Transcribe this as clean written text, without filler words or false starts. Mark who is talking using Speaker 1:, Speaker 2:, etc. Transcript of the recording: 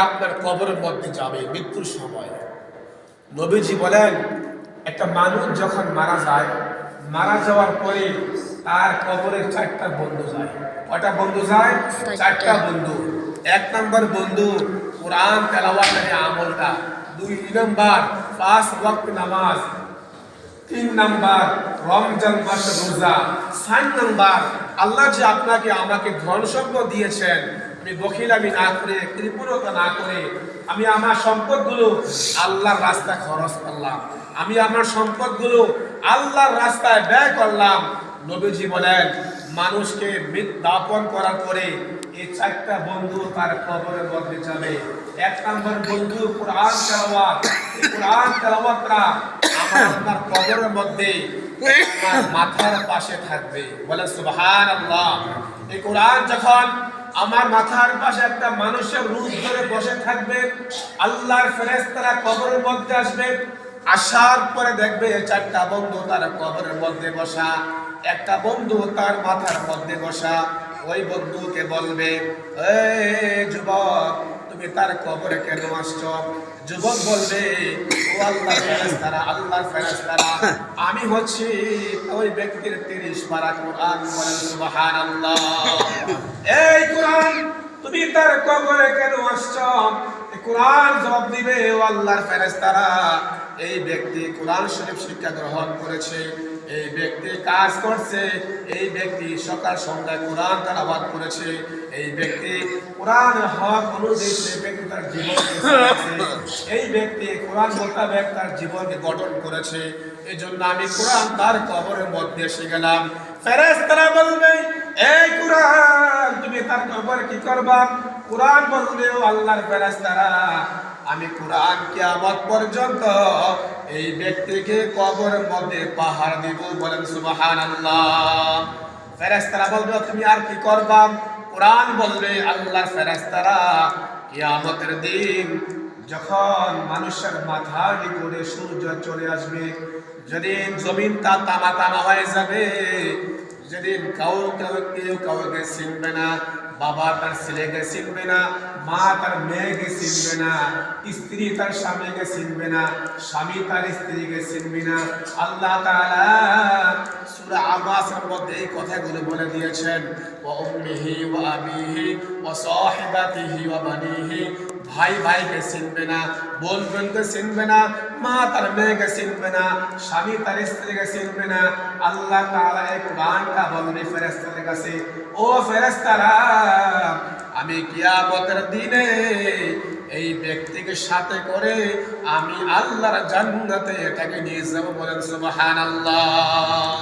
Speaker 1: আপনার কবরের মধ্যে যাবে মৃত্যুর সময়। নবীজি বলেন, একটা মানুষ যখন মারা যায়, মারা যাওয়ার পরে তার কবরের চারটা বন্ধু যায়। কয়টা বন্ধু যায়? চারটা বন্ধু। এক নম্বর বন্ধু কোরআন তেলাওয়াতের আমলটা, দুই নম্বর 5 ওয়াক্ত নামাজ, 3 নাম্বার রমজান মাসের রোজা, 4 নাম্বার আল্লাহ যে আপনাকে আমাকে ধন সম্পদ দিয়েছেন, আমি বখিলামি না করে, কৃপণতা না করে আমি আমার সম্পদগুলো আল্লাহর রাস্তায় খরচ করলাম, আমি আমার সম্পদগুলো আল্লাহর রাস্তায় ব্যয় করলাম। নবীজি বলেন, মানুষকে দাফন করার পরে এই চারটা বন্ধু তার কবরের মধ্যে যাবে। এক নম্বর বন্ধু কোরআন তেলাওয়াত, এই কোরআন তেলাওয়াতটা আপনার কবরের মধ্যে আমার মাথার পাশে থাকবে। বলেন সুবহানাল্লাহ। এই কোরআন যখন আমার মাথার পাশে একটা মানুষের রূপ ধরে বসে থাকবে, আল্লাহর ফেরেশতারা কবরের মধ্যে আসবে, আসার পরে দেখবে চারটা বন্ধু তার কবরের মধ্যে বসা, একটা বন্ধু তার মাথার মধ্যে বসা। ওই বন্ধুকে বলবে, এই যুবক, তুমি তার কবরে কেন আসছো? যুবক বলবে, ও আল্লাহর ফেরেশতারা, আল্লাহর ফেরেশতারা, আমি হচ্ছি ওই ব্যক্তির 30 পারা কোরআন। বলেন সুবহানাল্লাহ। এই কোরআন, তুমি তার কবরে কেন আসছো? কোরআন জবাব দিবে, ও আল্লাহর ফেরেশতারা, এই ব্যক্তি কোরআন শরীফ শিক্ষা গ্রহণ করেছে, এই ব্যক্তি কাজ করছে, এই ব্যক্তি সকাল সন্ধ্যায় কোরআন তেলাওয়াত করেছে, এই ব্যক্তি কোরআন হক অনুযায়ী ব্যক্তি তার জীবনকে চালাচ্ছে, এই ব্যক্তি কোরআন মোতাবেক তার জীবনকে গঠন করেছে, এই জন্য আমি কোরআন তার কবরের মধ্যে এসে গেলাম। ফেরেশতারা বলবে, এই কোরআন, তুমি তার কবরে কি করবা? কোরআন বলবে, ও আল্লাহর ফেরেশতারা, আমি কোরআন কিয়ামত পর্যন্ত এই ব্যক্তিকে কবরের মধ্যে পাহাড় দিব। বলেন সুবহানাল্লাহ। ফেরেশতারা বলবে, তুমি আর কি করবা? কোরআন বলবে, আল্লাহর ফেরেশতারা, কিয়ামতের দিন যখন মানুষের মাথার উপরে সূর্য চলে আসবে, যেদিন জমিনটা তামা তামা হয়ে যাবে, যেদিন কেউ কাউকে চিনবে না, বাবা তার ছেলেকে চিনবে না, মা তার মেয়েকে চিনবে না, স্ত্রী তার স্বামীকে চিনবে না, স্বামী তার স্ত্রীকে চিনবে না। আল্লাহ তাআলা সূরা আবাসের মধ্যে এই কথাগুলো বলে দিয়েছেন, ওয়া উম্মিহি ওয়া আবিহি ওয়া সাহিবাতিহি ওয়া বানিহি, ভাই ভাইকে চিনবে না, বোন বোনকে চিনবে না, মা তার মেয়েকে চিনবে না, স্বামী তার স্ত্রীকে চিনবে না। আল্লাহ তাআলা এই কোরআনটা বলবে ফেরেশতাদের কাছে, ও ফেরেশতারা, আমি কিয়ামতের দিনে এই ব্যক্তিকে সাথে করে আমি আল্লাহর জান্নাতে এটাকে নিয়ে যাব। বলেন সুবহানাল্লাহ।